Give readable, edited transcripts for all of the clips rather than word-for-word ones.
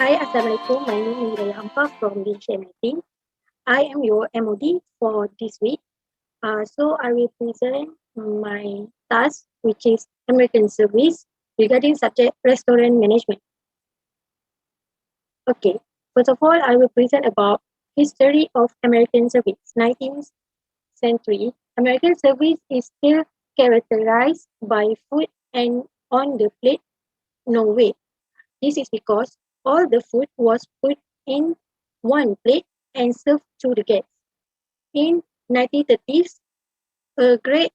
Hi, Assalamualaikum. My name is Raya Hampa from DHMIT. I am your MOD for this week. So I will present my task, which is American Service, regarding subject restaurant management. Okay, first of all, I will present about history of American Service. 19th century, American Service is still characterized by food and on the plate, no way. This is because all the food was put in one plate and served to the guests. In 1930s, a great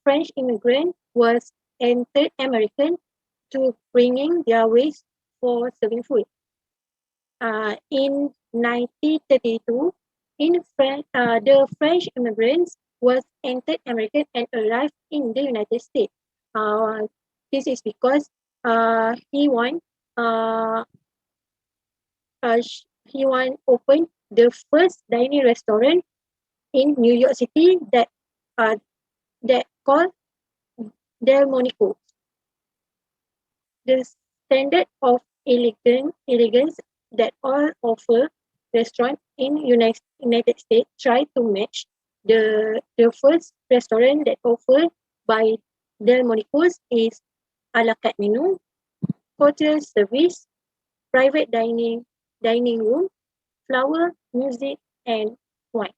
French immigrant was entered American to bringing their ways for serving food. In 1932, the French immigrants was entered American and arrived in the United States. Uh, this is because he want uh, he want open the first dining restaurant in New York City uh, that called Delmonico. The standard of elegance that all offer restaurants in United States try to match the first restaurant that offered by Delmonico's is a la carte menu, hotel service, private dining room, flower, music, and wine.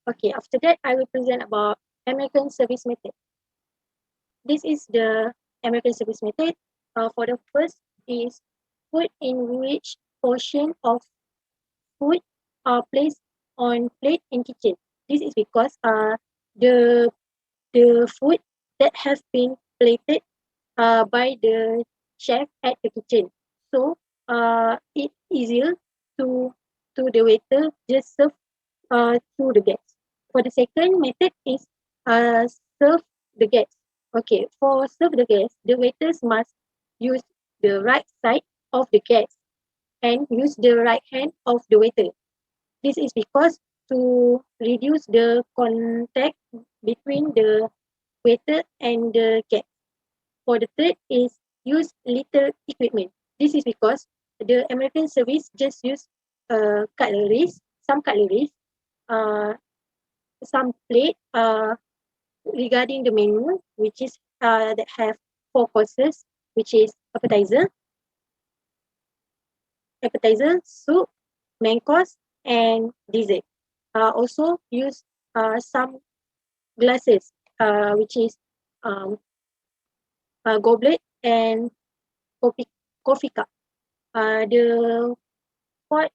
Okay, after that, I will present about American service method. This is the American service method. For the first is food in which portion of food are placed on plate in kitchen. This is because the the food that has been plated by the chef at the kitchen. So it's easier to the waiter just serve to the guest. For the second method is serve the guest. Okay, for serve the guest, the waiters must use the right side of the guest and use the right hand of the waiter. This is because to reduce the contact between the waiter and the guest. For the third is use little equipment. This is because the American service just use some cutleries, uh, some plate regarding the menu, which is that have four courses, which is soup, main course, and dessert. Also use some glasses, which is um, goblet and coffee, coffee cup. The fourth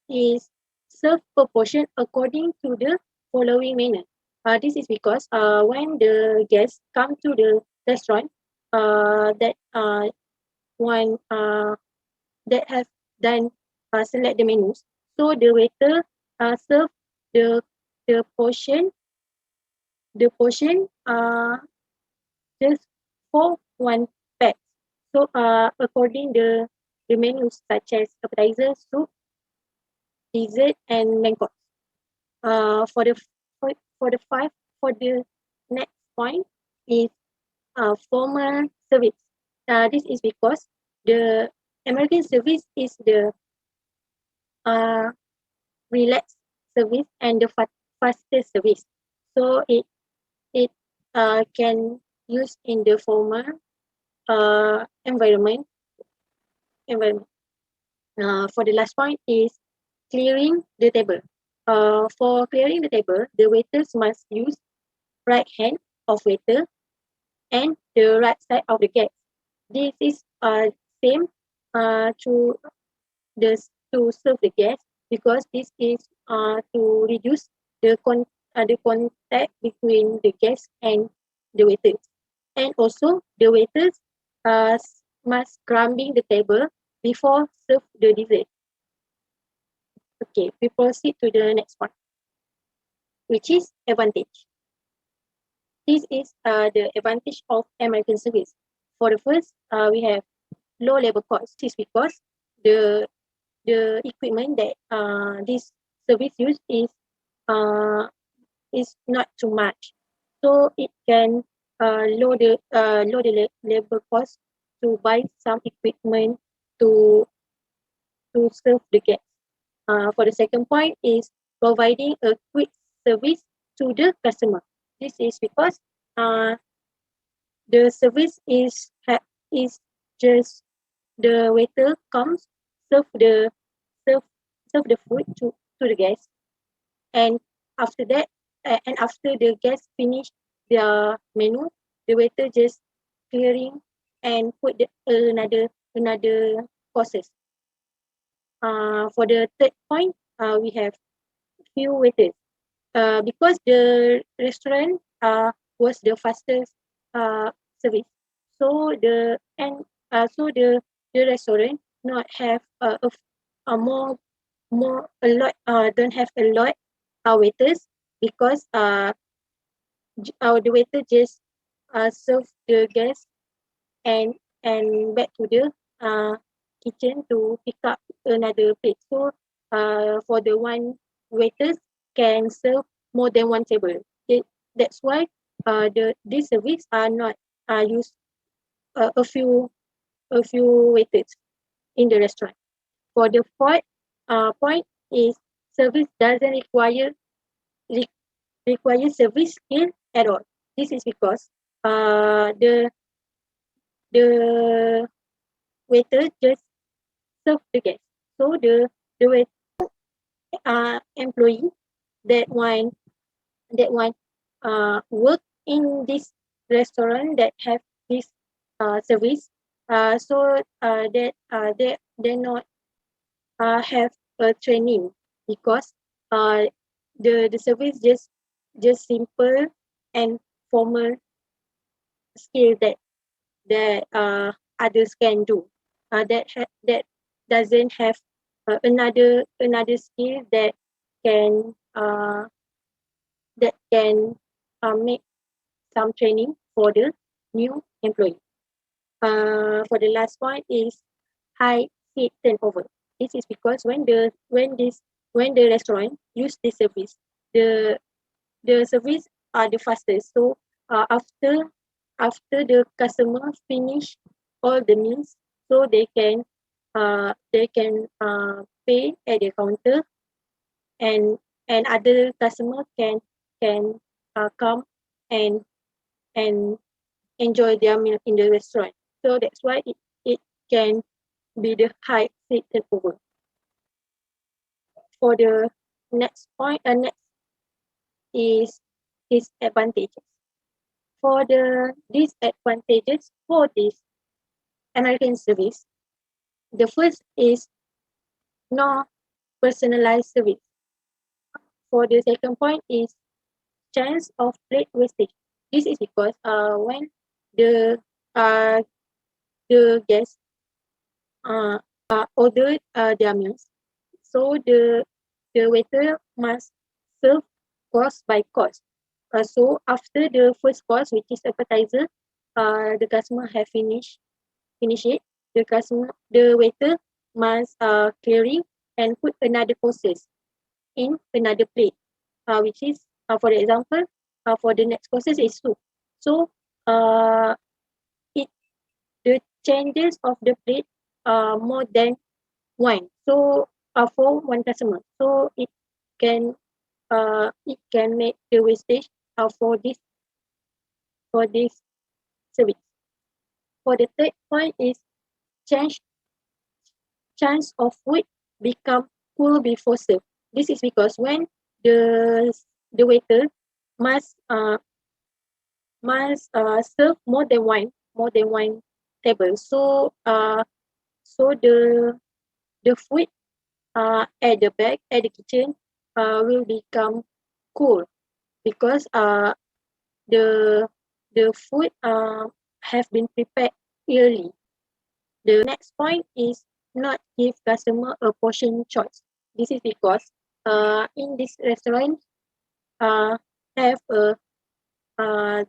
is serve per portion according to the following manner. This is because when the guests come to the restaurant that one that have done select the menus, so the waiter serve the portion just for one pack. So according the menus such as appetizer, soup, dessert, and main course. For the for the five for the next point is formal service. This is because the American service is the uh, relaxed service and the fastest service. So it can use in the formal environment. Environment. For the last point is clearing the table. For clearing the table, the waiters must use right hand of waiter and the right side of the guest. This is same to the to serve the guest because this is to reduce the contact between the guest and the waiters. And also the waiters must scrubbing the table before serve the dessert. Okay, we proceed to the next one, which is advantage. This is the advantage of American service. For the first, we have low labor cost. This is because the equipment that this service use is not too much, so it can lower the labor cost to buy some equipment to serve the guests. For the second point is providing a quick service to the customer. This is because the service is just the waiter comes serve the serve serve the food to the guests, and after that and after the guests finish their menu, the waiter just clearing and put another courses. For the third point, we have few waiters. Because the restaurant was the fastest service, so the restaurant not have a more a lot don't have a lot waiters, because the waiter just serve the guest and back to the uh, kitchen to pick up another plate. So for the one waiters can serve more than one table. That's why this service are not use a few waiters in the restaurant. For the fourth point is service doesn't re- require service skill at all. This is because the waiter just serve the guest. So the waiter employee that one work in this restaurant that have this service. They not have a training, because uh, the service just simple and formal skill that others can do. That doesn't have another skill can uh, that can make some training for the new employee. For the last point is high seat turnover. This is because when the restaurant use this service, the service are the fastest. So after the customer finish all the meals, so they can pay at the counter, and other customer can come and and enjoy their meal in the restaurant. So that's why it can be the high seat turnover. For the next point, next is disadvantages. For the disadvantages for this American service, the first is no personalized service. For the second point is chance of plate wastage. This is because when the uh, the guests ordered their meals, so the waiter must serve course by course. So after the first course, which is appetizer, the customer have finish it. The waiter must clearing and put another courses in another plate, which is for the example, for the next courses is soup. So uh, it the changes of the plate more than one. So for one customer, so can it can make the wastage for this service. For the third point is change chance of food become cool before serve. This is because when the waiter must serve more than one table. So the food at the back at the kitchen will become cool, because the food have been prepared early. The next point is not give customer a portion choice. This is because in this restaurant uh, have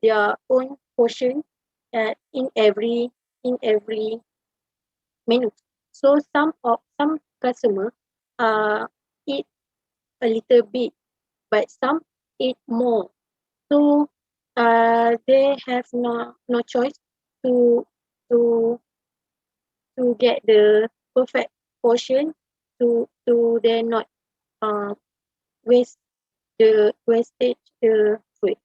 their own portion in every menu. So some customer eat a little bit, but some eat more. So they have no choice to to to get the perfect portion to then not uh, waste wastage the food.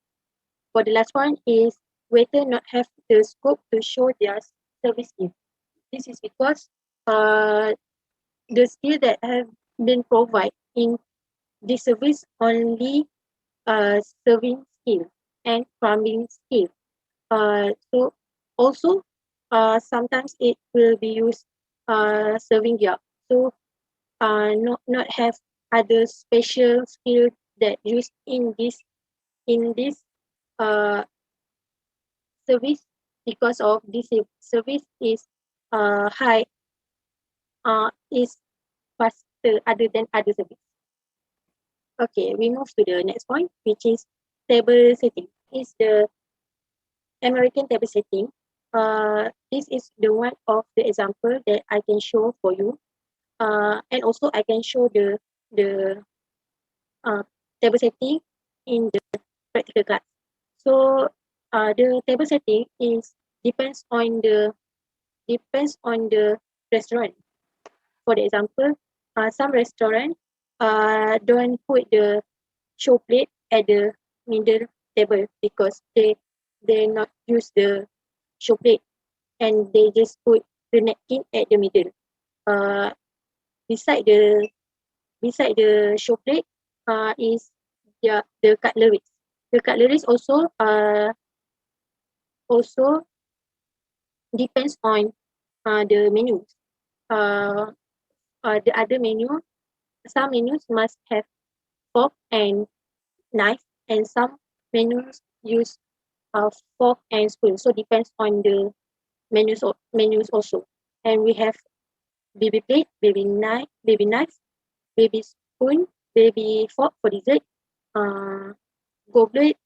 For the last one is waiter not have the scope to show their service skill. This is because the skill that have been provided in this service only serving skill and farming skill. So also sometimes it will be used serving gear. So not have other special skill that used in this uh, service, because of this service high is faster other than other service. Okay, we move to the next point, which is table setting. Is the American table setting. This is the one of the example that I can show for you. And also I can show the uh, table setting in the practical class. So the table setting is depends on the restaurant. For the example, some restaurant don't put the show plate at the middle table because they not use the show plate, and they just put the napkin at the middle. Uh, beside the show plate is the cutleries. The cutleries also depends on the menus. Uh, the other menu, some menus must have fork and knife, and some menus use fork and spoon. So depends on the menus also. And we have baby plate, baby knife, baby spoon, baby fork for dessert, uh, goblet,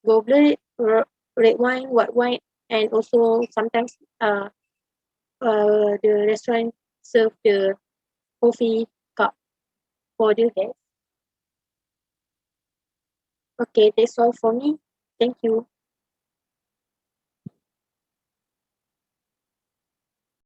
red wine, white wine, and also sometimes the restaurant serve the coffee cup for the guests. Okay, that's all for me. Thank you.